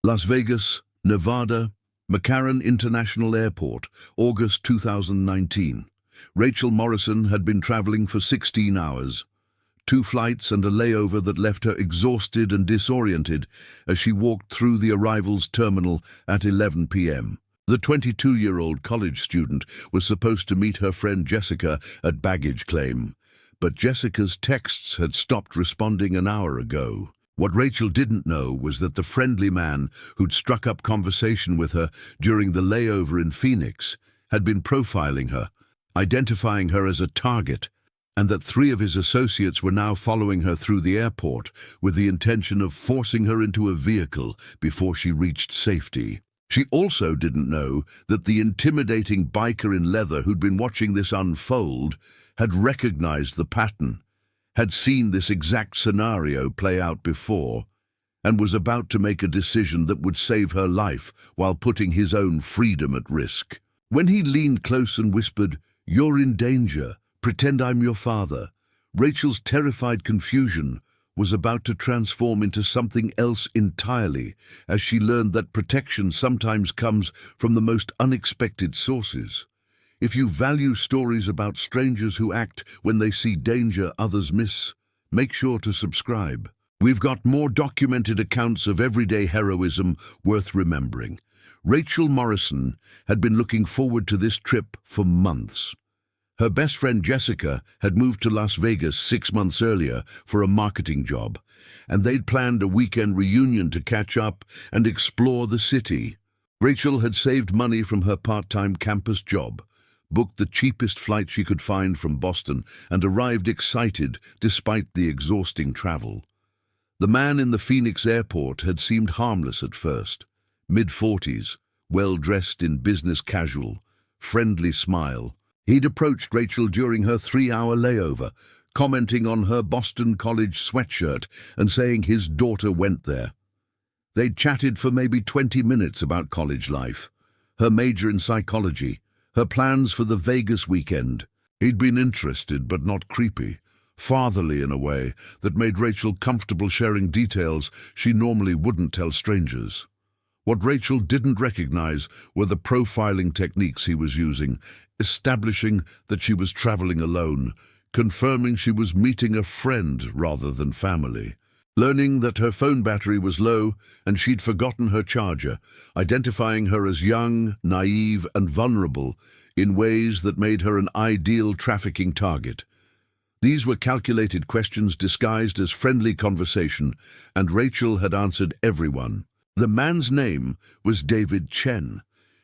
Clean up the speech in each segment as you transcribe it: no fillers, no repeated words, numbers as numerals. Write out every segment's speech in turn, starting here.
Las Vegas, Nevada, McCarran International Airport, August 2019. Rachel Morrison had been traveling for 16 hours. 2 flights and a layover that left her exhausted and disoriented as she walked through the arrivals terminal at 11 p.m. The 22-year-old college student was supposed to meet her friend Jessica at baggage claim, but Jessica's texts had stopped responding an hour ago. What Rachel didn't know was that the friendly man who'd struck up conversation with her during the layover in Phoenix had been profiling her, identifying her as a target, and that 3 of his associates were now following her through the airport with the intention of forcing her into a vehicle before she reached safety. She also didn't know that the intimidating biker in leather who'd been watching this unfold had recognized the pattern, had seen this exact scenario play out before, and was about to make a decision that would save her life while putting his own freedom at risk. When he leaned close and whispered, "You're in danger. Pretend I'm your father," Rachel's terrified confusion was about to transform into something else entirely as she learned that protection sometimes comes from the most unexpected sources. If you value stories about strangers who act when they see danger others miss, make sure to subscribe. We've got more documented accounts of everyday heroism worth remembering. Rachel Morrison had been looking forward to this trip for months. Her best friend Jessica had moved to Las Vegas 6 months earlier for a marketing job, and they'd planned a weekend reunion to catch up and explore the city. Rachel had saved money from her part-time campus job, booked the cheapest flight she could find from Boston, and arrived excited despite the exhausting travel. The man in the Phoenix airport had seemed harmless at first. Mid-40s, well-dressed in business casual, friendly smile. He'd approached Rachel during her 3-hour layover, commenting on her Boston College sweatshirt and saying his daughter went there. They'd chatted for maybe 20 minutes about college life, her major in psychology, her plans for the Vegas weekend. He'd been interested but not creepy, fatherly in a way that made Rachel comfortable sharing details she normally wouldn't tell strangers. What Rachel didn't recognize were the profiling techniques he was using, establishing that she was traveling alone, confirming she was meeting a friend rather than family, learning that her phone battery was low and she'd forgotten her charger, identifying her as young, naive, and vulnerable in ways that made her an ideal trafficking target. These were calculated questions disguised as friendly conversation, and Rachel had answered everyone. The man's name was David Chen,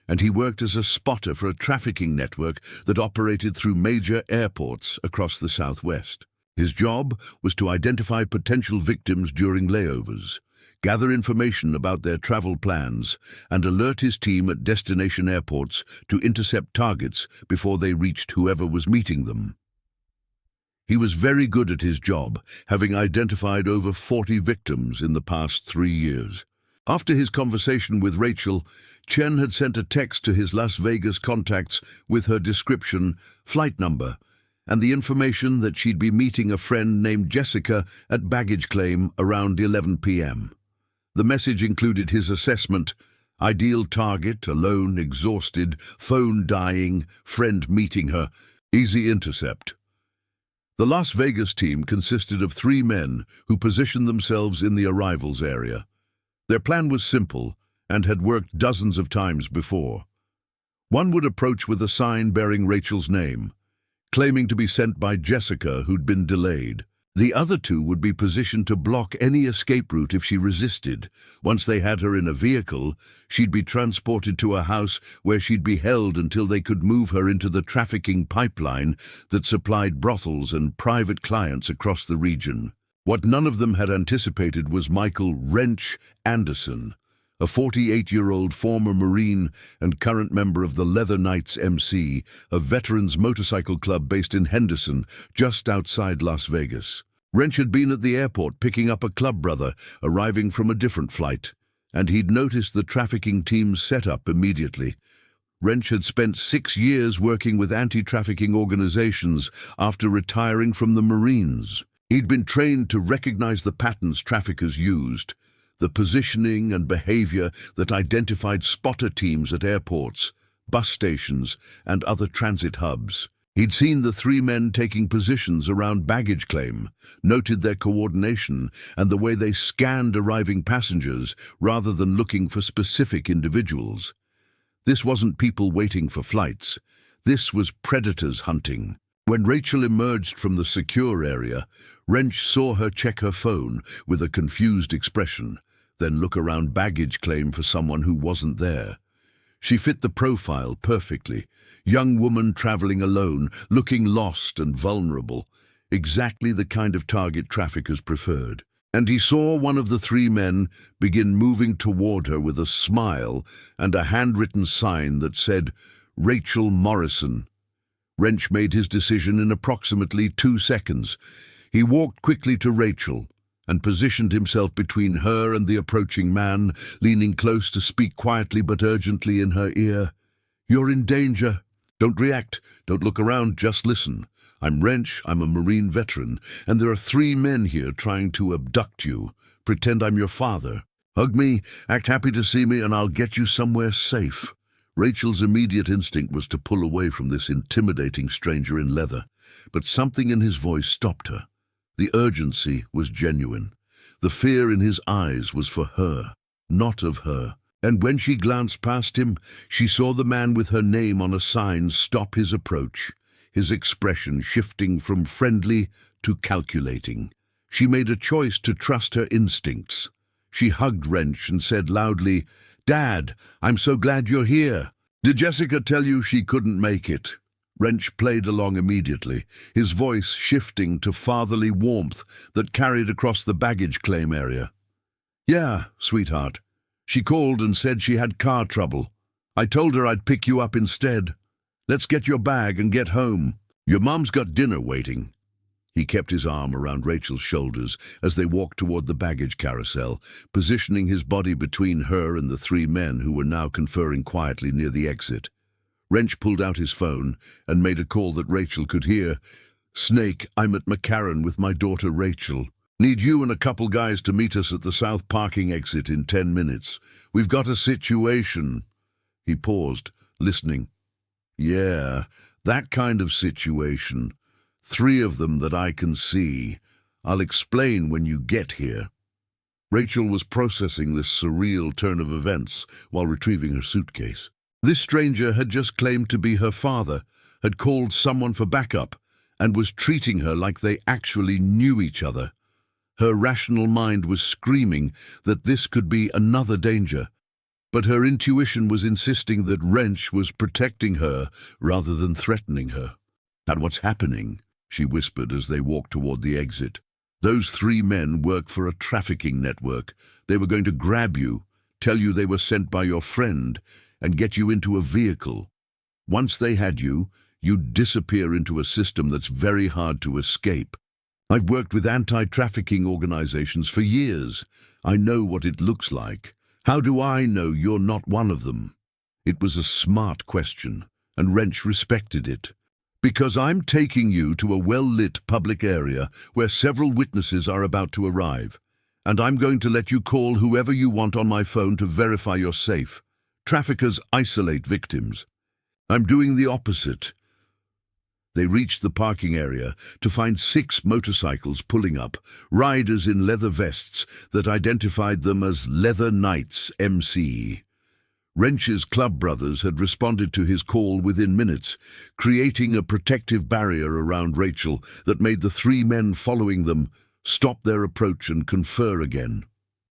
and he worked as a spotter for a trafficking network that operated through major airports across the Southwest. His job was to identify potential victims during layovers, gather information about their travel plans, and alert his team at destination airports to intercept targets before they reached whoever was meeting them. He was very good at his job, having identified over 40 victims in the past 3 years. After his conversation with Rachel, Chen had sent a text to his Las Vegas contacts with her description, flight number, and the information that she'd be meeting a friend named Jessica at baggage claim around 11 p.m. The message included his assessment: ideal target, alone, exhausted, phone dying, friend meeting her, easy intercept. The Las Vegas team consisted of 3 men who positioned themselves in the arrivals area. Their plan was simple and had worked dozens of times before. One would approach with a sign bearing Rachel's name, claiming to be sent by Jessica, who'd been delayed. The other 2 would be positioned to block any escape route if she resisted. Once they had her in a vehicle, she'd be transported to a house where she'd be held until they could move her into the trafficking pipeline that supplied brothels and private clients across the region. What none of them had anticipated was Michael "Wrench" Anderson, a 48-year-old former Marine and current member of the Leather Knights MC, a veterans motorcycle club based in Henderson, just outside Las Vegas. Wrench had been at the airport picking up a club brother arriving from a different flight, and he'd noticed the trafficking team's setup immediately. Wrench had spent 6 years working with anti-trafficking organizations after retiring from the Marines. He'd been trained to recognize the patterns traffickers used: the positioning and behavior that identified spotter teams at airports, bus stations, and other transit hubs. He'd seen the three men taking positions around baggage claim, noted their coordination and the way they scanned arriving passengers rather than looking for specific individuals. This wasn't people waiting for flights. This was predators hunting. When Rachel emerged from the secure area, Wrench saw her check her phone with a confused expression, then look around baggage claim for someone who wasn't there. She fit the profile perfectly. Young woman traveling alone, looking lost and vulnerable. Exactly the kind of target traffickers preferred. And he saw one of the three men begin moving toward her with a smile and a handwritten sign that said, "Rachel Morrison." Wrench made his decision in approximately 2 seconds. He walked quickly to Rachel and positioned himself between her and the approaching man, leaning close to speak quietly but urgently in her ear. "You're in danger. Don't react. Don't look around. Just listen. I'm Wrench. I'm a Marine veteran, and there are 3 men here trying to abduct you. Pretend I'm your father. Hug me, act happy to see me, and I'll get you somewhere safe." Rachel's immediate instinct was to pull away from this intimidating stranger in leather, but something in his voice stopped her. The urgency was genuine. The fear in his eyes was for her, not of her. And when she glanced past him, she saw the man with her name on a sign stop his approach, his expression shifting from friendly to calculating. She made a choice to trust her instincts. She hugged Wrench and said loudly, "Dad, I'm so glad you're here. Did Jessica tell you she couldn't make it?" Wrench played along immediately, his voice shifting to fatherly warmth that carried across the baggage claim area. "Yeah, sweetheart. She called and said she had car trouble. I told her I'd pick you up instead. Let's get your bag and get home. Your mom's got dinner waiting." He kept his arm around Rachel's shoulders as they walked toward the baggage carousel, positioning his body between her and the 3 men who were now conferring quietly near the exit. Wrench pulled out his phone and made a call that Rachel could hear. "Snake, I'm at McCarran with my daughter Rachel. Need you and a couple guys to meet us at the south parking exit in 10 minutes. We've got a situation." He paused, listening. "Yeah, that kind of situation. 3 of them that I can see. I'll explain when you get here." Rachel was processing this surreal turn of events while retrieving her suitcase. This stranger had just claimed to be her father, had called someone for backup, and was treating her like they actually knew each other. Her rational mind was screaming that this could be another danger, but her intuition was insisting that Wrench was protecting her rather than threatening her. "And what's happening?" she whispered as they walked toward the exit. "Those 3 men work for a trafficking network. They were going to grab you, tell you they were sent by your friend, and get you into a vehicle. Once they had you, you'd disappear into a system that's very hard to escape. I've worked with anti-trafficking organizations for years. I know what it looks like. How do I know you're not one of them?" It was a smart question, and Wrench respected it. "Because I'm taking you to a well-lit public area where several witnesses are about to arrive, and I'm going to let you call whoever you want on my phone to verify you're safe. Traffickers isolate victims. I'm doing the opposite." They reached the parking area to find 6 motorcycles pulling up, riders in leather vests that identified them as Leather Knights MC. Wrench's club brothers had responded to his call within minutes, creating a protective barrier around Rachel that made the 3 men following them stop their approach and confer again.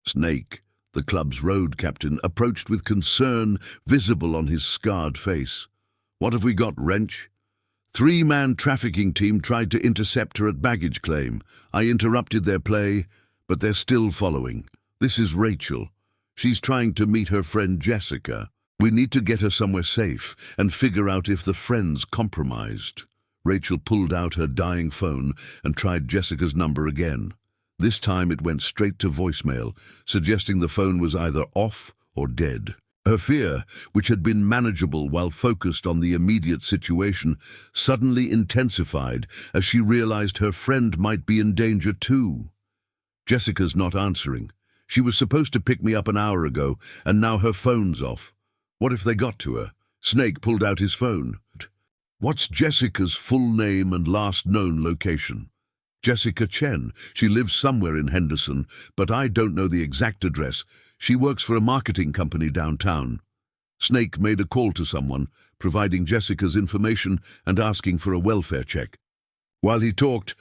Snake, the club's road captain, approached with concern visible on his scarred face. "What have we got, Wrench?" 3-man trafficking team tried to intercept her at baggage claim. I interrupted their play, but they're still following. This is Rachel. She's trying to meet her friend Jessica. We need to get her somewhere safe and figure out if the friend's compromised." Rachel pulled out her dying phone and tried Jessica's number again. This time it went straight to voicemail, suggesting the phone was either off or dead. Her fear, which had been manageable while focused on the immediate situation, suddenly intensified as she realized her friend might be in danger too. "Jessica's not answering. She was supposed to pick me up an hour ago, and now her phone's off. What if they got to her? Snake pulled out his phone. What's Jessica's full name and last known location? Jessica Chen. She lives somewhere in Henderson, but I don't know the exact address. She works for a marketing company downtown. Snake made a call to someone, providing Jessica's information and asking for a welfare check. While he talked,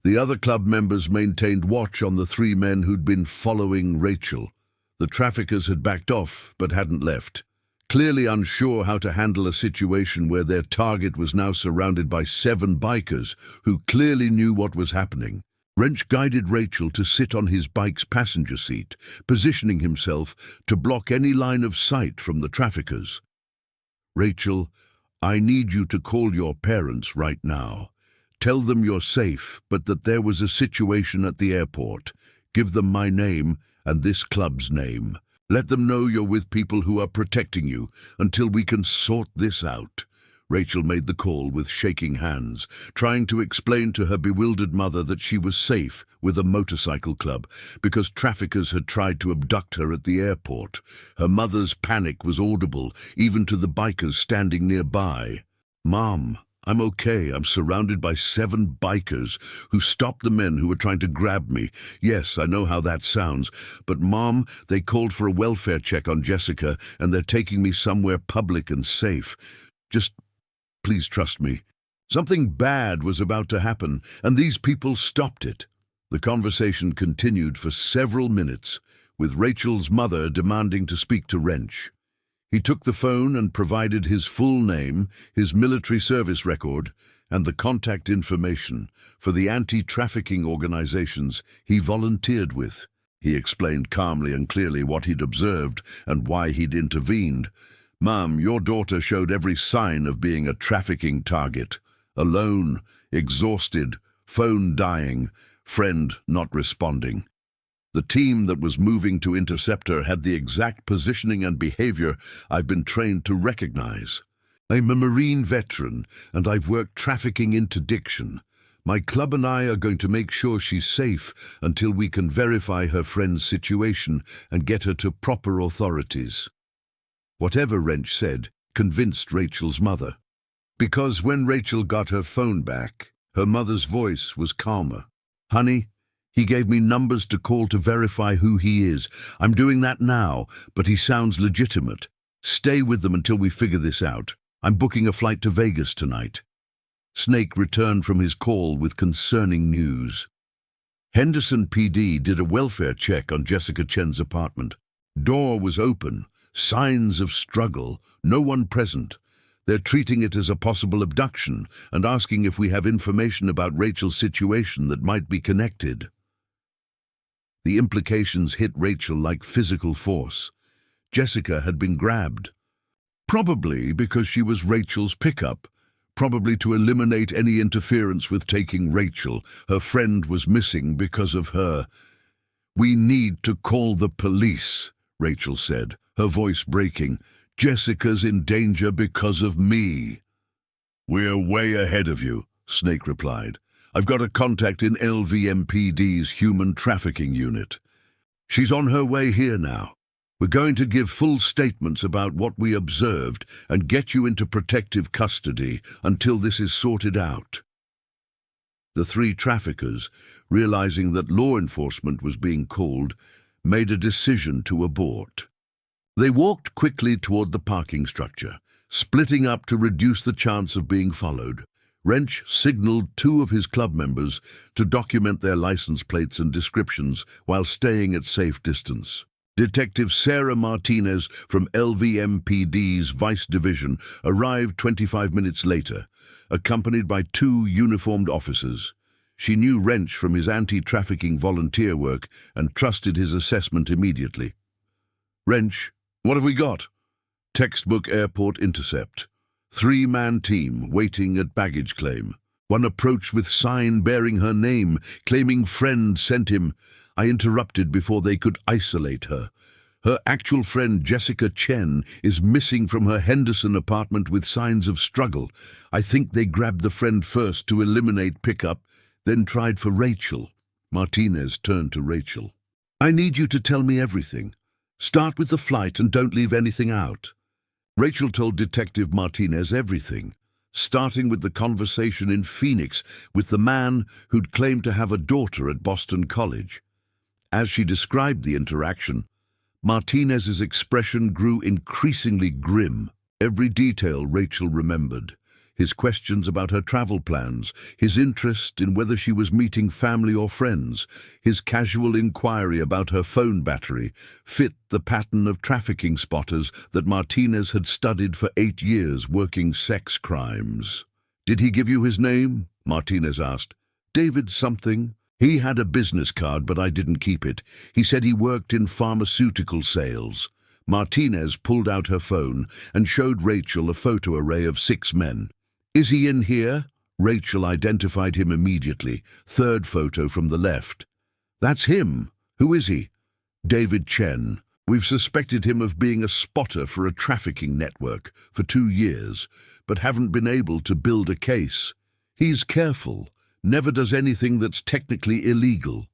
the other club members maintained watch on the three men who'd been following Rachel. The traffickers had backed off, but hadn't left. Clearly unsure how to handle a situation where their target was now surrounded by 7 bikers who clearly knew what was happening, Wrench guided Rachel to sit on his bike's passenger seat, positioning himself to block any line of sight from the traffickers. "Rachel, I need you to call your parents right now. Tell them you're safe, but that there was a situation at the airport. Give them my name and this club's name. Let them know you're with people who are protecting you until we can sort this out." Rachel made the call with shaking hands, trying to explain to her bewildered mother that she was safe with a motorcycle club because traffickers had tried to abduct her at the airport. Her mother's panic was audible, even to the bikers standing nearby. "Mom, I'm okay. I'm surrounded by 7 bikers who stopped the men who were trying to grab me. Yes, I know how that sounds, but Mom, they called for a welfare check on Jessica and they're taking me somewhere public and safe. Just please trust me." Something bad was about to happen, and these people stopped it. The conversation continued for several minutes, with Rachel's mother demanding to speak to Wrench. He took the phone and provided his full name, his military service record, and the contact information for the anti-trafficking organizations he volunteered with. He explained calmly and clearly what he'd observed and why he'd intervened. "Mom, your daughter showed every sign of being a trafficking target. Alone, exhausted, phone dying, friend not responding. The team that was moving to intercept her had the exact positioning and behavior I've been trained to recognize. I'm a Marine veteran, and I've worked trafficking interdiction. My club and I are going to make sure she's safe until we can verify her friend's situation and get her to proper authorities." Whatever Wrench said convinced Rachel's mother, because when Rachel got her phone back, her mother's voice was calmer. "Honey, he gave me numbers to call to verify who he is. I'm doing that now, but he sounds legitimate. Stay with them until we figure this out. I'm booking a flight to Vegas tonight." Snake returned from his call with concerning news. Henderson PD did a welfare check on Jessica Chen's apartment. Door was open. Signs of struggle, no one present. They're treating it as a possible abduction and asking if we have information about Rachel's situation that might be connected. The implications hit Rachel like physical force. Jessica had been grabbed. Probably because she was Rachel's pickup. Probably to eliminate any interference with taking Rachel. Her friend was missing because of her. "We need to call the police," Rachel said, her voice breaking. "Jessica's in danger because of me." "We're way ahead of you," Snake replied. "I've got a contact in LVMPD's human trafficking unit. She's on her way here now. We're going to give full statements about what we observed and get you into protective custody until this is sorted out." The 3 traffickers, realizing that law enforcement was being called, made a decision to abort. They walked quickly toward the parking structure, splitting up to reduce the chance of being followed. Wrench signaled 2 of his club members to document their license plates and descriptions while staying at safe distance. Detective Sarah Martinez from LVMPD's Vice Division arrived 25 minutes later, accompanied by 2 uniformed officers. She knew Wrench from his anti-trafficking volunteer work and trusted his assessment immediately. "Wrench, what have we got?" "Textbook airport intercept. 3-man team waiting at baggage claim. One approached with sign bearing her name, claiming friend sent him. I interrupted before they could isolate her. Her actual friend Jessica Chen is missing from her Henderson apartment with signs of struggle. I think they grabbed the friend first to eliminate pickup, then tried for Rachel." Martinez turned to Rachel. I need you to tell me everything. Start with the flight and don't leave anything out. Rachel told Detective Martinez everything, starting with the conversation in Phoenix with the man who'd claimed to have a daughter at Boston College. As she described the interaction, Martinez's expression grew increasingly grim. Every detail Rachel remembered. His questions about her travel plans, his interest in whether she was meeting family or friends, his casual inquiry about her phone battery, fit the pattern of trafficking spotters that Martinez had studied for 8 years working sex crimes. "Did he give you his name?" Martinez asked. "David something. He had a business card, but I didn't keep it. He said he worked in pharmaceutical sales." Martinez pulled out her phone and showed Rachel a photo array of 6 men. "Is he in here?" Rachel identified him immediately. Third photo from the left. "That's him. Who is he?" "David Chen. We've suspected him of being a spotter for a trafficking network for 2 years, but haven't been able to build a case. He's careful, never does anything that's technically illegal.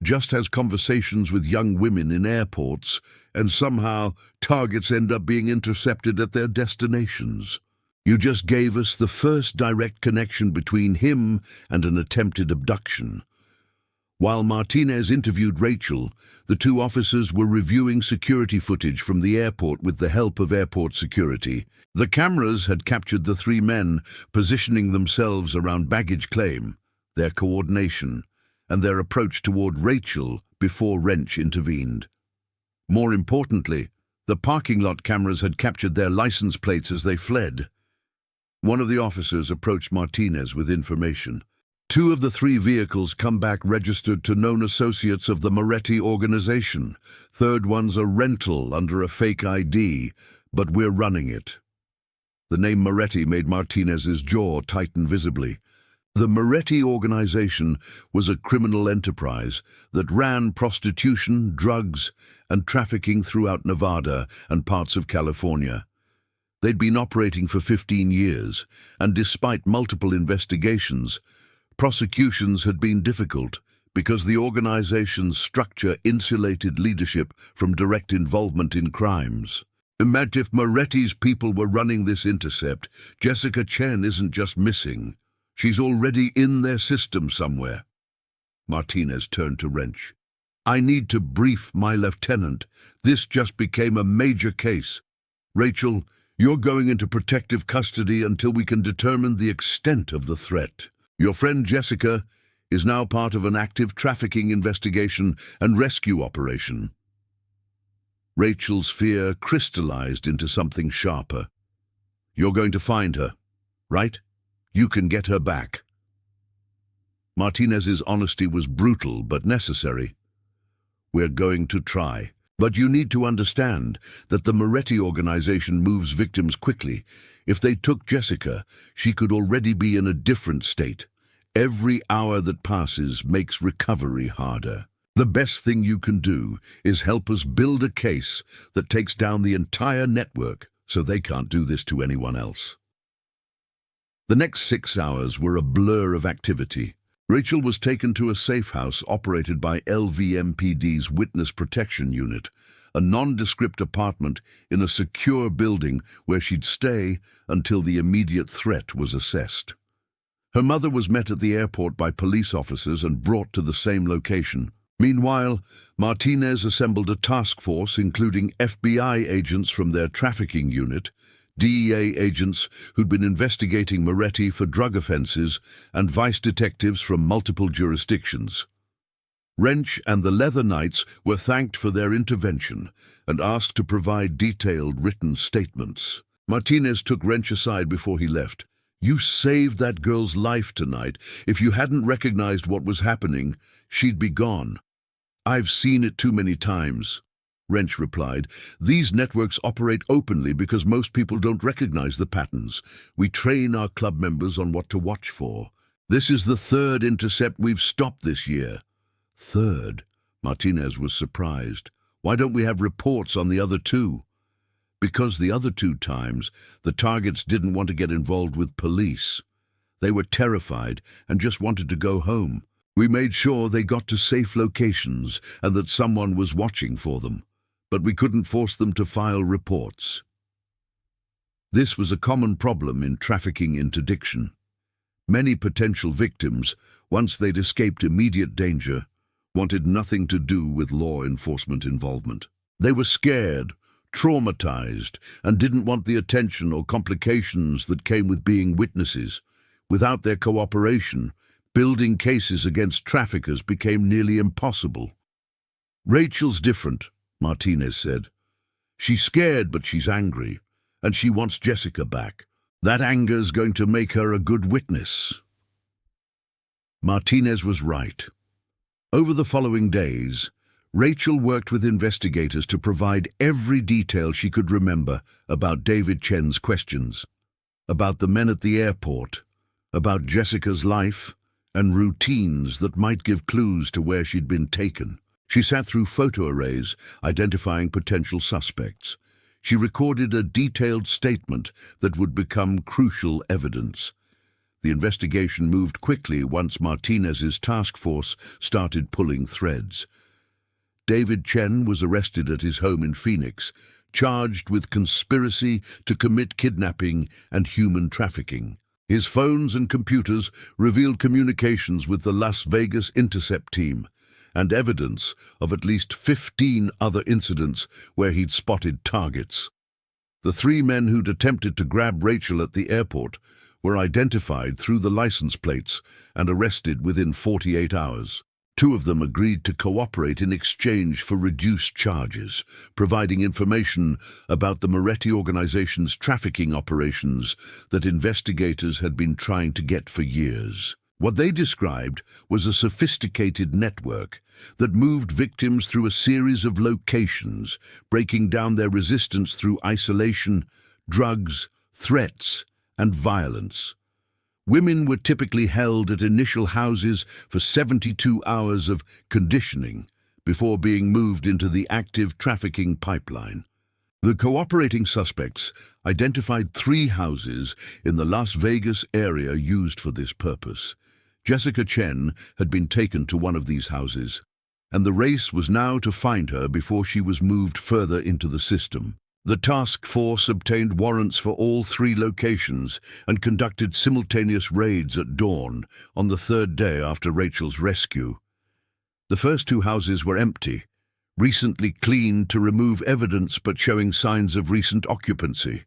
Just has conversations with young women in airports, and somehow targets end up being intercepted at their destinations. You just gave us the first direct connection between him and an attempted abduction." While Martinez interviewed Rachel, the 2 officers were reviewing security footage from the airport with the help of airport security. The cameras had captured the 3 men positioning themselves around baggage claim, their coordination, and their approach toward Rachel before Wrench intervened. More importantly, the parking lot cameras had captured their license plates as they fled. One of the officers approached Martinez with information. 2 of the 3 vehicles come back registered to known associates of the Moretti organization. Third one's a rental under a fake ID, but we're running it." The name Moretti made Martinez's jaw tighten visibly. The Moretti organization was a criminal enterprise that ran prostitution, drugs, and trafficking throughout Nevada and parts of California. They'd been operating for 15 years, and despite multiple investigations, prosecutions had been difficult because the organization's structure insulated leadership from direct involvement in crimes. Imagine if Moretti's people were running this intercept. Jessica Chen isn't just missing. She's already in their system somewhere. Martinez turned to Wrench. "I need to brief my lieutenant. This just became a major case. Rachel, you're going into protective custody until we can determine the extent of the threat. Your friend Jessica is now part of an active trafficking investigation and rescue operation." Rachel's fear crystallized into something sharper. "You're going to find her, right? You can get her back." Martinez's honesty was brutal but necessary. "We're going to try. But you need to understand that the Moretti organization moves victims quickly. If they took Jessica, she could already be in a different state. Every hour that passes makes recovery harder. The best thing you can do is help us build a case that takes down the entire network so they can't do this to anyone else." The next 6 hours were a blur of activity. Rachel was taken to a safe house operated by LVMPD's Witness Protection Unit, a nondescript apartment in a secure building where she'd stay until the immediate threat was assessed. Her mother was met at the airport by police officers and brought to the same location. Meanwhile, Martinez assembled a task force including FBI agents from their trafficking unit, DEA agents who'd been investigating Moretti for drug offenses, and vice detectives from multiple jurisdictions. Wrench and the Leather Knights were thanked for their intervention and asked to provide detailed written statements. Martinez took Wrench aside before he left. "You saved that girl's life tonight. If you hadn't recognized what was happening, she'd be gone." "I've seen it too many times," Wrench replied. "These networks operate openly because most people don't recognize the patterns. We train our club members on what to watch for. This is the 3rd intercept we've stopped this year." "3rd?" Martinez was surprised. "Why don't we have reports on the other 2? "Because the other 2 times, the targets didn't want to get involved with police. They were terrified and just wanted to go home. We made sure they got to safe locations and that someone was watching for them, but we couldn't force them to file reports. This was a common problem in trafficking interdiction. Many potential victims, once they'd escaped immediate danger, wanted nothing to do with law enforcement involvement. They were scared, traumatized, and didn't want the attention or complications that came with being witnesses. Without their cooperation, building cases against traffickers became nearly impossible. "Rachel's different," Martinez said. "She's scared, but she's angry, and she wants Jessica back. That anger's going to make her a good witness." Martinez was right. Over the following days, Rachel worked with investigators to provide every detail she could remember about David Chen's questions, about the men at the airport, about Jessica's life, and routines that might give clues to where she'd been taken. She sat through photo arrays, identifying potential suspects. She recorded a detailed statement that would become crucial evidence. The investigation moved quickly once Martinez's task force started pulling threads. David Chen was arrested at his home in Phoenix, charged with conspiracy to commit kidnapping and human trafficking. His phones and computers revealed communications with the Las Vegas intercept team and evidence of at least 15 other incidents where he'd spotted targets. The 3 men who'd attempted to grab Rachel at the airport were identified through the license plates and arrested within 48 hours. 2 of them agreed to cooperate in exchange for reduced charges, providing information about the Moretti organization's trafficking operations that investigators had been trying to get for years. What they described was a sophisticated network that moved victims through a series of locations, breaking down their resistance through isolation, drugs, threats, and violence. Women were typically held at initial houses for 72 hours of conditioning before being moved into the active trafficking pipeline. The cooperating suspects identified 3 houses in the Las Vegas area used for this purpose. Jessica Chen had been taken to one of these houses, and the race was now to find her before she was moved further into the system. The task force obtained warrants for all 3 locations and conducted simultaneous raids at dawn on the 3rd day after Rachel's rescue. The first 2 houses were empty, recently cleaned to remove evidence but showing signs of recent occupancy.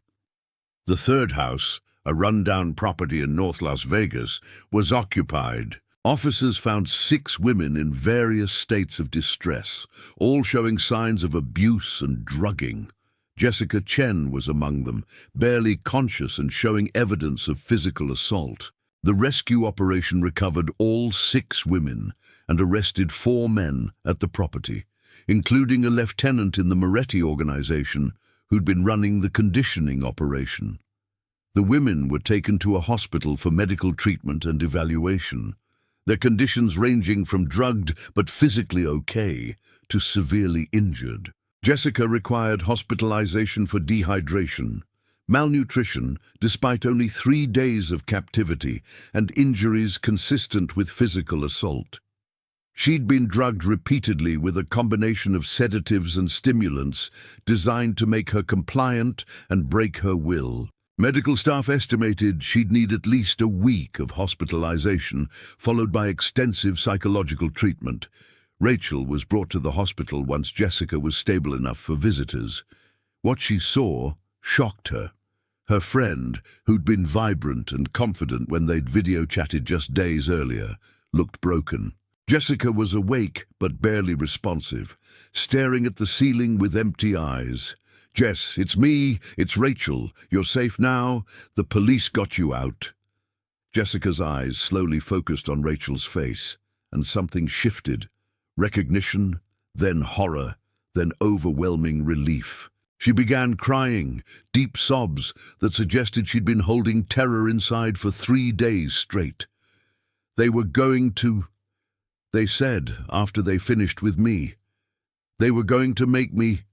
The 3rd house, a rundown property in North Las Vegas, was occupied. Officers found 6 women in various states of distress, all showing signs of abuse and drugging. Jessica Chen was among them, barely conscious and showing evidence of physical assault. The rescue operation recovered all 6 women and arrested 4 men at the property, including a lieutenant in the Moretti organization who'd been running the conditioning operation. The women were taken to a hospital for medical treatment and evaluation, their conditions ranging from drugged but physically okay to severely injured. Jessica required hospitalization for dehydration, malnutrition despite only 3 days of captivity, and injuries consistent with physical assault. She'd been drugged repeatedly with a combination of sedatives and stimulants designed to make her compliant and break her will. Medical staff estimated she'd need at least a week of hospitalization, followed by extensive psychological treatment. Rachel was brought to the hospital once Jessica was stable enough for visitors. What she saw shocked her. Her friend, who'd been vibrant and confident when they'd video chatted just days earlier, looked broken. Jessica was awake but barely responsive, staring at the ceiling with empty eyes. "Jess, it's me, it's Rachel. You're safe now. The police got you out." Jessica's eyes slowly focused on Rachel's face, and something shifted. Recognition, then horror, then overwhelming relief. She began crying, deep sobs that suggested she'd been holding terror inside for 3 days straight. They were going to... They said, after they finished with me, they were going to make me...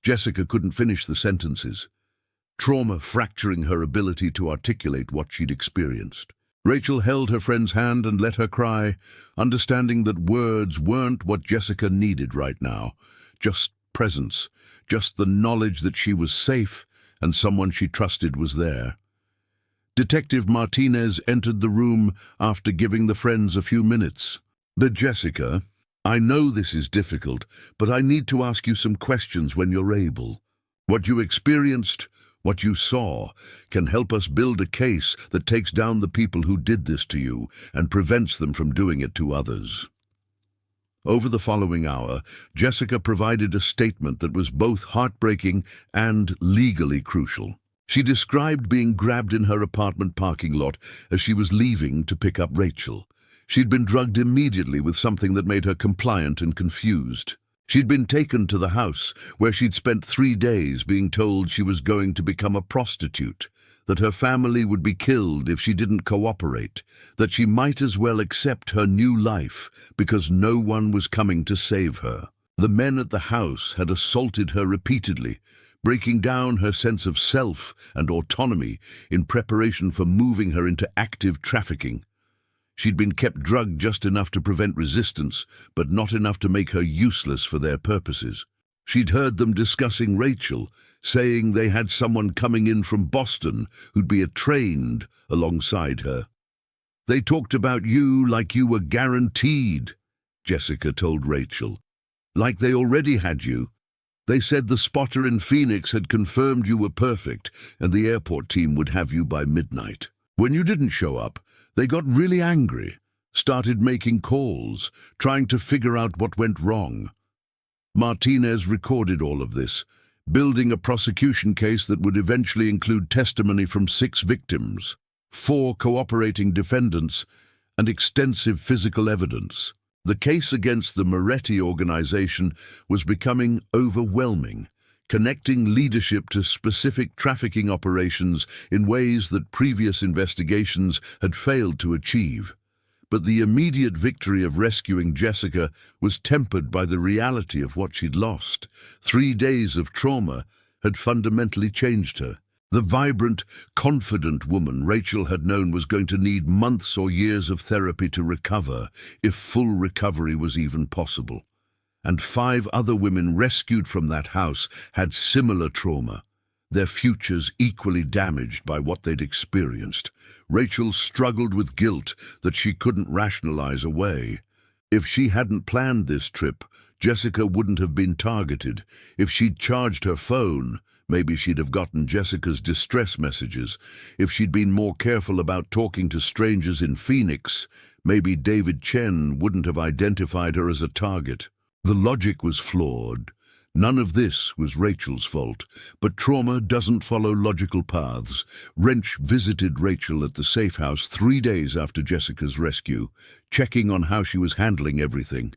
Jessica couldn't finish the sentences, trauma fracturing her ability to articulate what she'd experienced. Rachel held her friend's hand and let her cry, understanding that words weren't what Jessica needed right now. Just presence, just the knowledge that she was safe and someone she trusted was there. Detective Martinez entered the room after giving the friends a few minutes. "But Jessica, I know this is difficult, but I need to ask you some questions when you're able. What you experienced, what you saw, can help us build a case that takes down the people who did this to you and prevents them from doing it to others." Over the following hour, Jessica provided a statement that was both heartbreaking and legally crucial. She described being grabbed in her apartment parking lot as she was leaving to pick up Rachel. She'd been drugged immediately with something that made her compliant and confused. She'd been taken to the house, where she'd spent 3 days being told she was going to become a prostitute, that her family would be killed if she didn't cooperate, that she might as well accept her new life because no one was coming to save her. The men at the house had assaulted her repeatedly, breaking down her sense of self and autonomy in preparation for moving her into active trafficking. She'd been kept drugged just enough to prevent resistance, but not enough to make her useless for their purposes. She'd heard them discussing Rachel, saying they had someone coming in from Boston who'd be trained alongside her. "They talked about you like you were guaranteed," Jessica told Rachel. "Like they already had you. They said the spotter in Phoenix had confirmed you were perfect and the airport team would have you by midnight. When you didn't show up, they got really angry, started making calls, trying to figure out what went wrong." Martinez recorded all of this, building a prosecution case that would eventually include testimony from 6 victims, 4 cooperating defendants, and extensive physical evidence. The case against the Moretti organization was becoming overwhelming, connecting leadership to specific trafficking operations in ways that previous investigations had failed to achieve. But the immediate victory of rescuing Jessica was tempered by the reality of what she'd lost. 3 days of trauma had fundamentally changed her. The vibrant, confident woman Rachel had known was going to need months or years of therapy to recover, if full recovery was even possible. And 5 other women rescued from that house had similar trauma, their futures equally damaged by what they'd experienced. Rachel struggled with guilt that she couldn't rationalize away. If she hadn't planned this trip, Jessica wouldn't have been targeted. If she'd charged her phone, maybe she'd have gotten Jessica's distress messages. If she'd been more careful about talking to strangers in Phoenix, maybe David Chen wouldn't have identified her as a target. The logic was flawed. None of this was Rachel's fault, but trauma doesn't follow logical paths. Wrench visited Rachel at the safe house 3 days after Jessica's rescue, checking on how she was handling everything.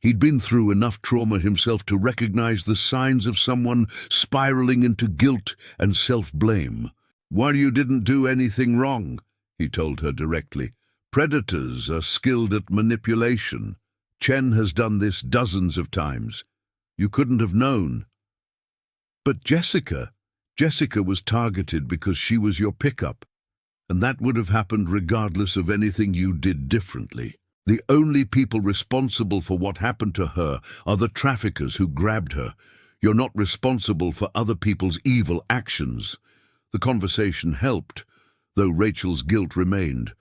He'd been through enough trauma himself to recognize the signs of someone spiraling into guilt and self-blame. "Well, you didn't do anything wrong," he told her directly. "Predators are skilled at manipulation. Chen has done this dozens of times. You couldn't have known." "But Jessica was targeted because she was your pickup, and that would have happened regardless of anything you did differently. The only people responsible for what happened to her are the traffickers who grabbed her. You're not responsible for other people's evil actions." The conversation helped, though Rachel's guilt remained.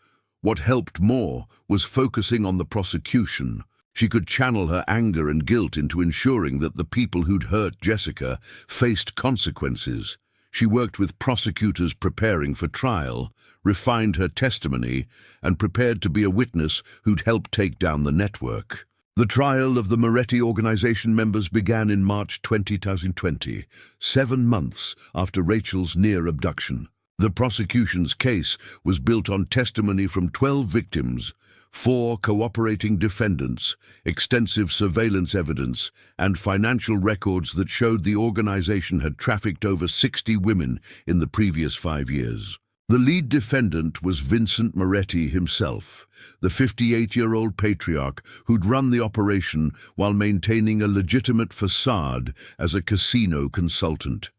What helped more was focusing on the prosecution. She could channel her anger and guilt into ensuring that the people who'd hurt Jessica faced consequences. She worked with prosecutors preparing for trial, refined her testimony, and prepared to be a witness who'd help take down the network. The trial of the Moretti organization members began in March 2020, 7 months after Rachel's near abduction. The prosecution's case was built on testimony from 12 victims, 4 cooperating defendants, extensive surveillance evidence, and financial records that showed the organization had trafficked over 60 women in the previous 5 years. The lead defendant was Vincent Moretti himself, the 58-year-old patriarch who'd run the operation while maintaining a legitimate facade as a casino consultant.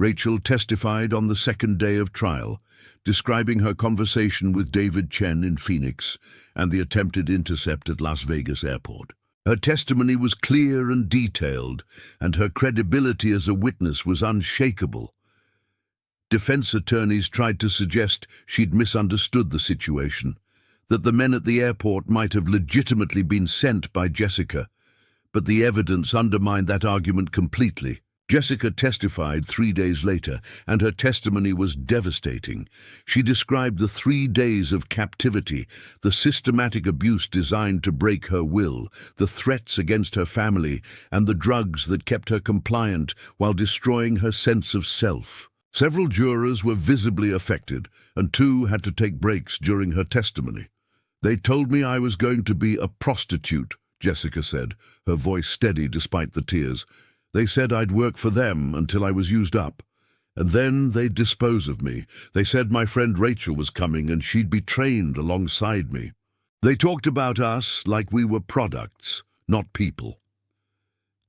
Rachel testified on the second day of trial, describing her conversation with David Chen in Phoenix and the attempted intercept at Las Vegas Airport. Her testimony was clear and detailed, and her credibility as a witness was unshakable. Defense attorneys tried to suggest she'd misunderstood the situation, that the men at the airport might have legitimately been sent by Jessica, but the evidence undermined that argument completely. Jessica testified 3 days later, and her testimony was devastating. She described the 3 days of captivity, the systematic abuse designed to break her will, the threats against her family, and the drugs that kept her compliant while destroying her sense of self. Several jurors were visibly affected, and 2 had to take breaks during her testimony. "They told me I was going to be a prostitute," Jessica said, her voice steady despite the tears. "They said I'd work for them until I was used up. And then they'd dispose of me. They said my friend Rachel was coming and she'd be trained alongside me. They talked about us like we were products, not people."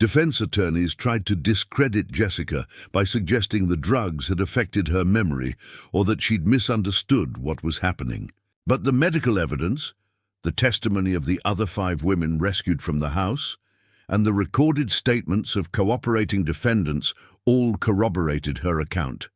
Defense attorneys tried to discredit Jessica by suggesting the drugs had affected her memory or that she'd misunderstood what was happening. But the medical evidence, the testimony of the other 5 women rescued from the house, and the recorded statements of cooperating defendants all corroborated her account.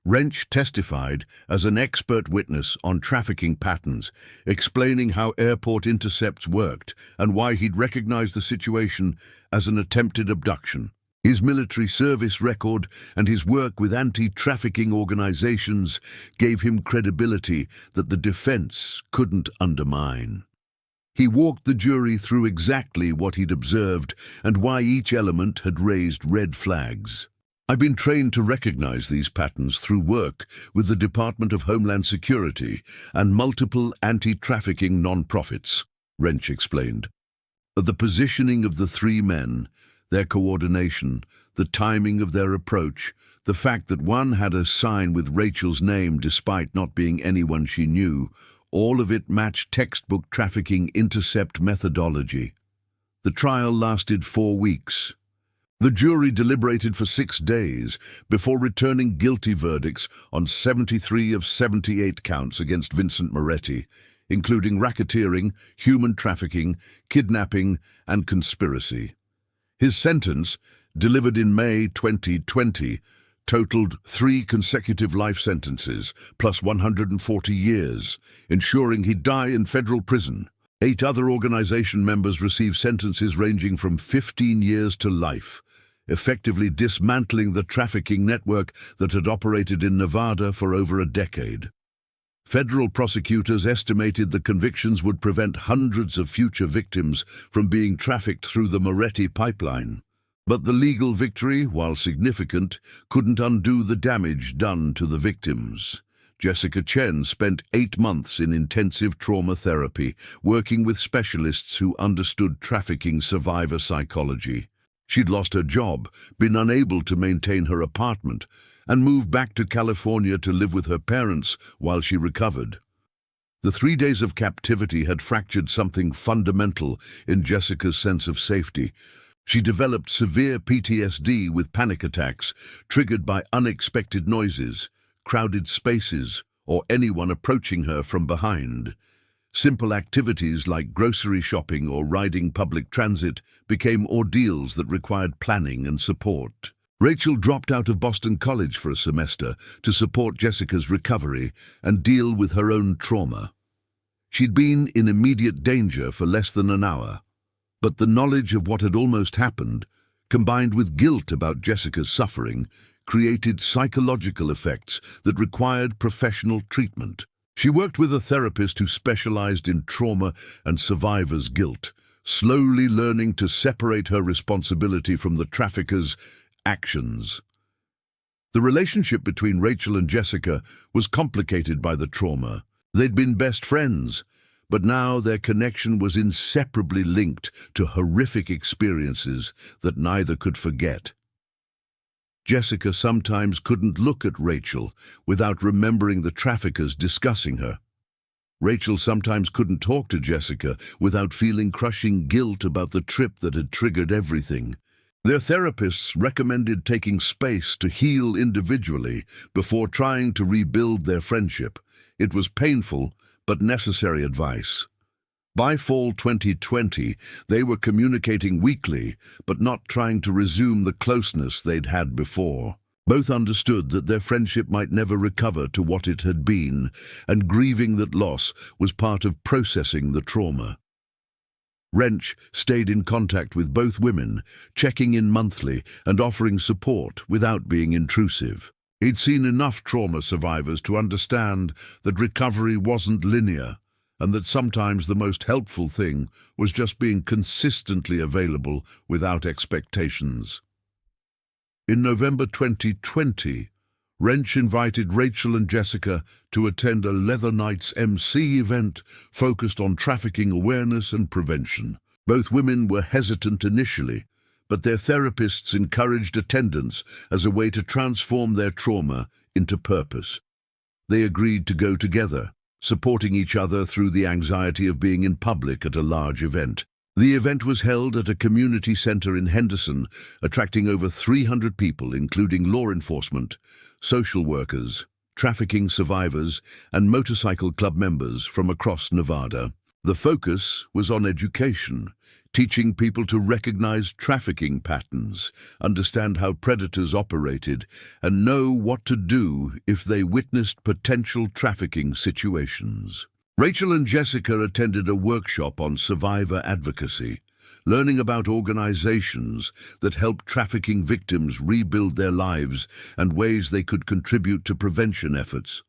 Wrench testified as an expert witness on trafficking patterns, explaining how airport intercepts worked and why he'd recognized the situation as an attempted abduction. His military service record and his work with anti-trafficking organizations gave him credibility that the defense couldn't undermine. He walked the jury through exactly what he'd observed and why each element had raised red flags. "I've been trained to recognize these patterns through work with the Department of Homeland Security and multiple anti-trafficking non-profits," Wrench explained. The positioning of the 3 men, their coordination, the timing of their approach, the fact that one had a sign with Rachel's name despite not being anyone she knew, all of it matched textbook trafficking intercept methodology. The trial lasted 4 weeks. The jury deliberated for 6 days before returning guilty verdicts on 73 of 78 counts against Vincent Moretti, including racketeering, human trafficking, kidnapping, and conspiracy. His sentence, delivered in May 2020, totaled 3 consecutive life sentences, plus 140 years, ensuring he'd die in federal prison. 8 other organization members received sentences ranging from 15 years to life, effectively dismantling the trafficking network that had operated in Nevada for over a decade. Federal prosecutors estimated the convictions would prevent hundreds of future victims from being trafficked through the Moretti pipeline. But the legal victory, while significant, couldn't undo the damage done to the victims. Jessica Chen spent 8 months in intensive trauma therapy, working with specialists who understood trafficking survivor psychology. She'd lost her job, been unable to maintain her apartment, and moved back to California to live with her parents while she recovered. The 3 days of captivity had fractured something fundamental in Jessica's sense of safety. She developed severe PTSD with panic attacks triggered by unexpected noises, crowded spaces, or anyone approaching her from behind. Simple activities like grocery shopping or riding public transit became ordeals that required planning and support. Rachel dropped out of Boston College for a semester to support Jessica's recovery and deal with her own trauma. She'd been in immediate danger for less than an hour, but the knowledge of what had almost happened, combined with guilt about Jessica's suffering, created psychological effects that required professional treatment. She worked with a therapist who specialized in trauma and survivor's guilt, slowly learning to separate her responsibility from the traffickers' actions. The relationship between Rachel and Jessica was complicated by the trauma. They'd been best friends, but now their connection was inseparably linked to horrific experiences that neither could forget. Jessica sometimes couldn't look at Rachel without remembering the traffickers discussing her. Rachel sometimes couldn't talk to Jessica without feeling crushing guilt about the trip that had triggered everything. Their therapists recommended taking space to heal individually before trying to rebuild their friendship. It was painful, but necessary advice. By fall 2020, they were communicating weekly, but not trying to resume the closeness they'd had before. Both understood that their friendship might never recover to what it had been, and grieving that loss was part of processing the trauma. Wrench stayed in contact with both women, checking in monthly and offering support without being intrusive. He'd seen enough trauma survivors to understand that recovery wasn't linear, and that sometimes the most helpful thing was just being consistently available without expectations. In November 2020, Wrench invited Rachel and Jessica to attend a Leather Nights MC event focused on trafficking awareness and prevention. Both women were hesitant initially, but their therapists encouraged attendance as a way to transform their trauma into purpose. They agreed to go together, supporting each other through the anxiety of being in public at a large event. The event was held at a community center in Henderson, attracting over 300 people, including law enforcement, social workers, trafficking survivors, and motorcycle club members from across Nevada. The focus was on education, teaching people to recognize trafficking patterns, understand how predators operated, and know what to do if they witnessed potential trafficking situations. Rachel and Jessica attended a workshop on survivor advocacy, learning about organizations that help trafficking victims rebuild their lives and ways they could contribute to prevention efforts.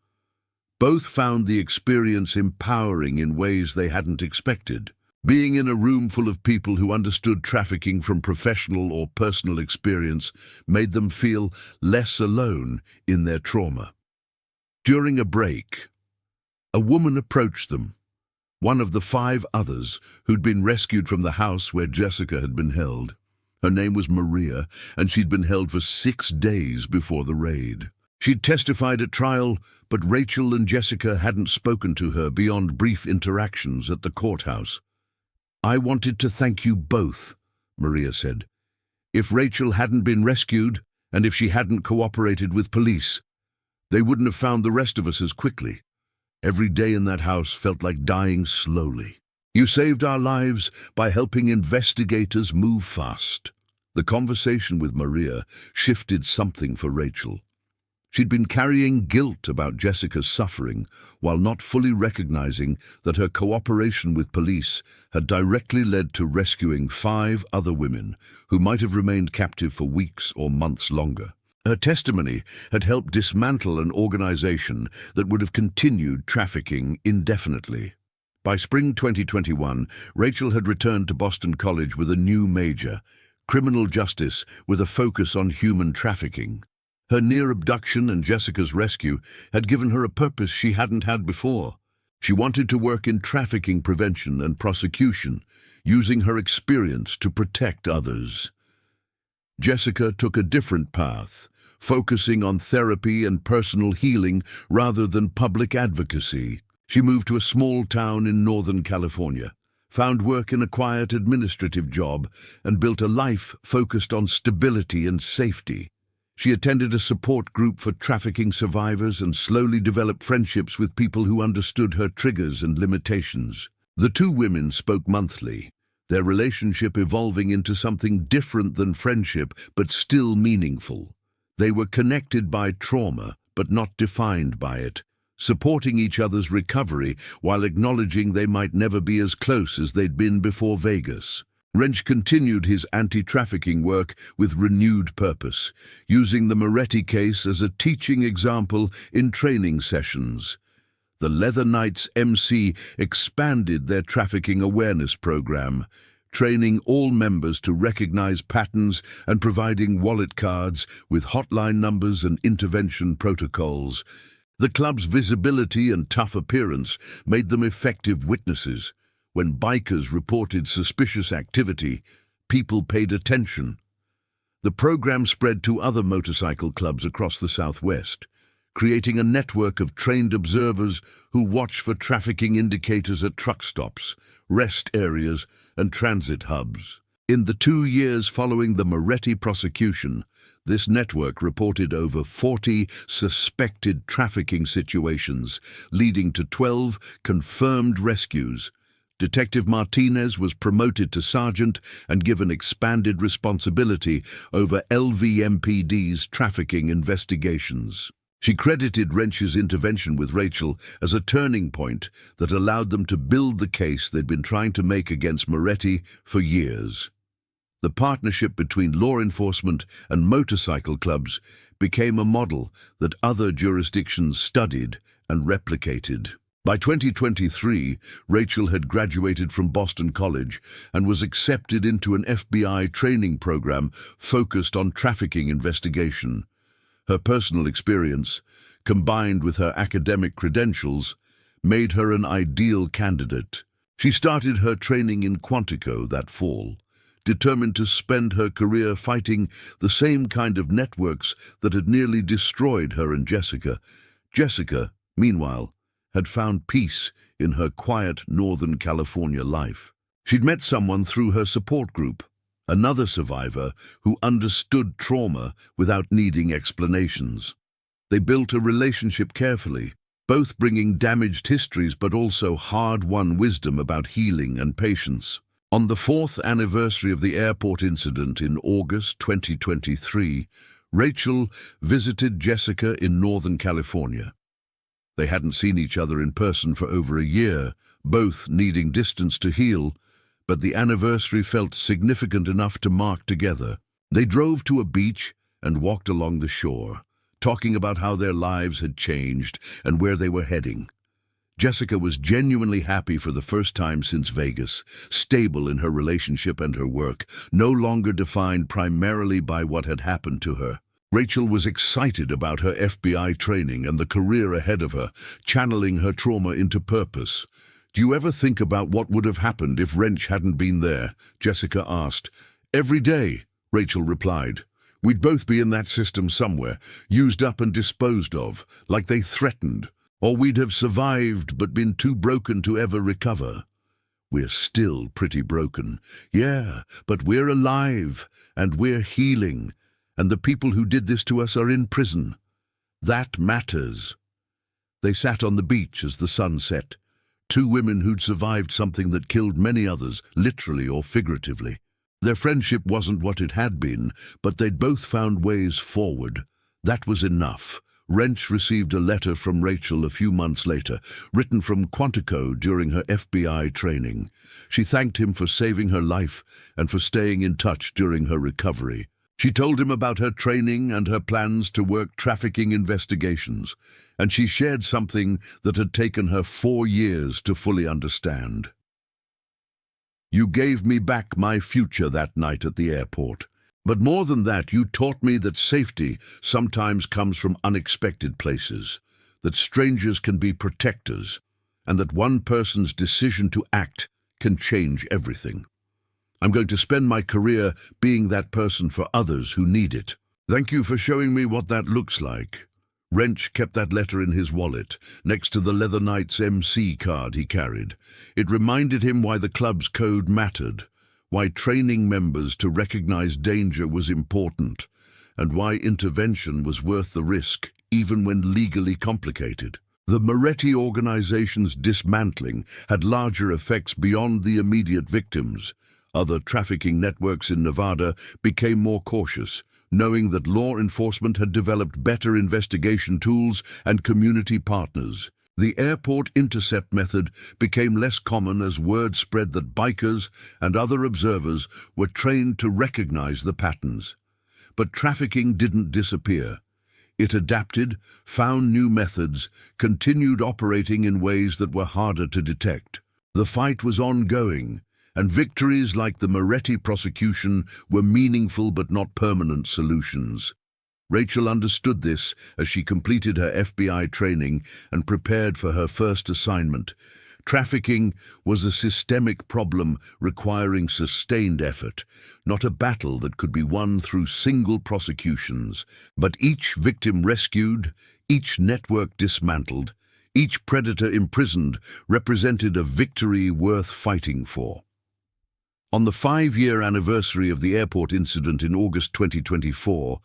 Both found the experience empowering in ways they hadn't expected. Being in a room full of people who understood trafficking from professional or personal experience made them feel less alone in their trauma. During a break, a woman approached them, one of the 5 others who'd been rescued from the house where Jessica had been held. Her name was Maria, and she'd been held for 6 days before the raid. She'd testified at trial, but Rachel and Jessica hadn't spoken to her beyond brief interactions at the courthouse. "I wanted to thank you both," Maria said. "If Rachel hadn't been rescued, and if she hadn't cooperated with police, they wouldn't have found the rest of us as quickly. Every day in that house felt like dying slowly. You saved our lives by helping investigators move fast." The conversation with Maria shifted something for Rachel. She'd been carrying guilt about Jessica's suffering while not fully recognizing that her cooperation with police had directly led to rescuing 5 other women who might have remained captive for weeks or months longer. Her testimony had helped dismantle an organization that would have continued trafficking indefinitely. By spring 2021, Rachel had returned to Boston College with a new major, criminal justice with a focus on human trafficking. Her near abduction and Jessica's rescue had given her a purpose she hadn't had before. She wanted to work in trafficking prevention and prosecution, using her experience to protect others. Jessica took a different path, focusing on therapy and personal healing rather than public advocacy. She moved to a small town in Northern California, found work in a quiet administrative job, and built a life focused on stability and safety. She attended a support group for trafficking survivors and slowly developed friendships with people who understood her triggers and limitations. The 2 women spoke monthly, their relationship evolving into something different than friendship, but still meaningful. They were connected by trauma, but not defined by it, supporting each other's recovery while acknowledging they might never be as close as they'd been before Vegas. Wrench continued his anti-trafficking work with renewed purpose, using the Moretti case as a teaching example in training sessions. The Leather Nights MC expanded their trafficking awareness program, training all members to recognize patterns and providing wallet cards with hotline numbers and intervention protocols. The club's visibility and tough appearance made them effective witnesses. When bikers reported suspicious activity, people paid attention. The program spread to other motorcycle clubs across the Southwest, creating a network of trained observers who watch for trafficking indicators at truck stops, rest areas, and transit hubs. In the 2 years following the Moretti prosecution, this network reported over 40 suspected trafficking situations, leading to 12 confirmed rescues. Detective Martinez was promoted to sergeant and given expanded responsibility over LVMPD's trafficking investigations. She credited Wrench's intervention with Rachel as a turning point that allowed them to build the case they'd been trying to make against Moretti for years. The partnership between law enforcement and motorcycle clubs became a model that other jurisdictions studied and replicated. By 2023, Rachel had graduated from Boston College and was accepted into an FBI training program focused on trafficking investigation. Her personal experience, combined with her academic credentials, made her an ideal candidate. She started her training in Quantico that fall, determined to spend her career fighting the same kind of networks that had nearly destroyed her and Jessica. Jessica, meanwhile, had found peace in her quiet Northern California life. She'd met someone through her support group, another survivor who understood trauma without needing explanations. They built a relationship carefully, both bringing damaged histories but also hard-won wisdom about healing and patience. On the 4th anniversary of the airport incident in August 2023, Rachel visited Jessica in Northern California. They hadn't seen each other in person for over a year, both needing distance to heal, but the anniversary felt significant enough to mark together. They drove to a beach and walked along the shore, talking about how their lives had changed and where they were heading. Jessica was genuinely happy for the first time since Vegas, stable in her relationship and her work, no longer defined primarily by what had happened to her. Rachel was excited about her FBI training and the career ahead of her, channeling her trauma into purpose. "Do you ever think about what would have happened if Wrench hadn't been there?" Jessica asked. "Every day," Rachel replied. "We'd both be in that system somewhere, used up and disposed of, like they threatened. Or we'd have survived but been too broken to ever recover. We're still pretty broken. Yeah, but we're alive, and we're healing. And the people who did this to us are in prison. That matters." They sat on the beach as the sun set, two women who'd survived something that killed many others, literally or figuratively. Their friendship wasn't what it had been, but they'd both found ways forward. That was enough. Wrench received a letter from Rachel a few months later, written from Quantico during her FBI training. She thanked him for saving her life and for staying in touch during her recovery. She told him about her training and her plans to work trafficking investigations, and she shared something that had taken her 4 years to fully understand. "You gave me back my future that night at the airport. But more than that, you taught me that safety sometimes comes from unexpected places, that strangers can be protectors, and that one person's decision to act can change everything. I'm going to spend my career being that person for others who need it. Thank you for showing me what that looks like." Wrench kept that letter in his wallet, next to the Leather Knight's MC card he carried. It reminded him why the club's code mattered, why training members to recognize danger was important, and why intervention was worth the risk, even when legally complicated. The Moretti organization's dismantling had larger effects beyond the immediate victims. Other trafficking networks in Nevada became more cautious, knowing that law enforcement had developed better investigation tools and community partners. The airport intercept method became less common as word spread that bikers and other observers were trained to recognize the patterns. But trafficking didn't disappear. It adapted, found new methods, continued operating in ways that were harder to detect. The fight was ongoing, and victories like the Moretti prosecution were meaningful but not permanent solutions. Rachel understood this as she completed her FBI training and prepared for her first assignment. Trafficking was a systemic problem requiring sustained effort, not a battle that could be won through single prosecutions. But each victim rescued, each network dismantled, each predator imprisoned represented a victory worth fighting for. On the 5-year anniversary of the airport incident in August 2024,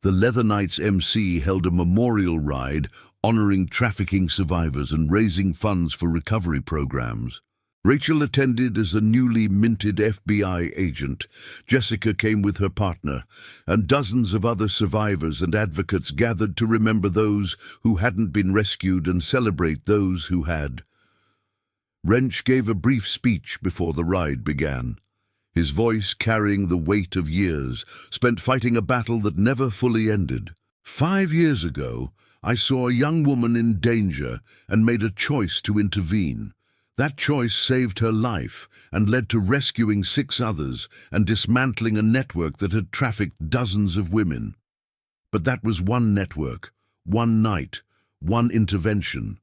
the Leather Knights MC held a memorial ride honoring trafficking survivors and raising funds for recovery programs. Rachel attended as a newly minted FBI agent. Jessica came with her partner, and dozens of other survivors and advocates gathered to remember those who hadn't been rescued and celebrate those who had. Wrench gave a brief speech before the ride began, his voice carrying the weight of years spent fighting a battle that never fully ended. 5 years ago, I saw a young woman in danger and made a choice to intervene. That choice saved her life and led to rescuing 6 others and dismantling a network that had trafficked dozens of women. But that was one network, one night, one intervention.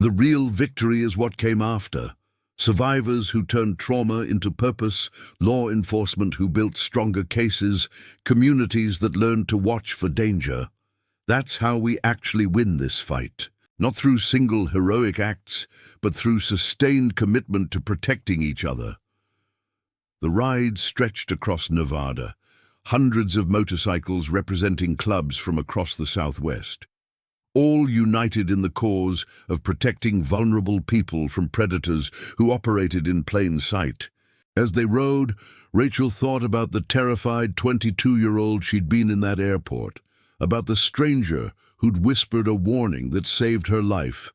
The real victory is what came after. Survivors who turned trauma into purpose, law enforcement who built stronger cases, communities that learned to watch for danger. That's how we actually win this fight. Not through single heroic acts, but through sustained commitment to protecting each other. The ride stretched across Nevada, hundreds of motorcycles representing clubs from across the Southwest, all united in the cause of protecting vulnerable people from predators who operated in plain sight. As they rode, Rachel thought about the terrified 22-year-old she'd been in that airport, about the stranger who'd whispered a warning that saved her life,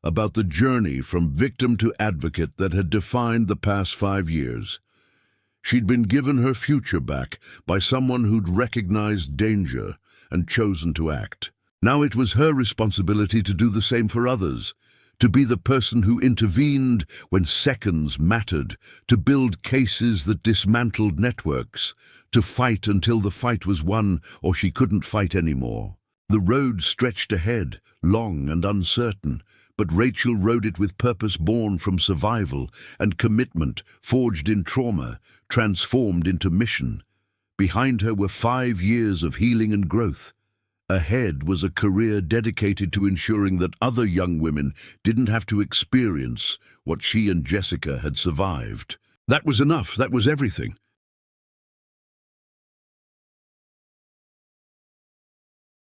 about the journey from victim to advocate that had defined the past 5 years. She'd been given her future back by someone who'd recognized danger and chosen to act. Now it was her responsibility to do the same for others, to be the person who intervened when seconds mattered, to build cases that dismantled networks, to fight until the fight was won or she couldn't fight anymore. The road stretched ahead, long and uncertain, but Rachel rode it with purpose born from survival and commitment forged in trauma, transformed into mission. Behind her were 5 years of healing and growth. Ahead was a career dedicated to ensuring that other young women didn't have to experience what she and Jessica had survived. That was enough, that was everything.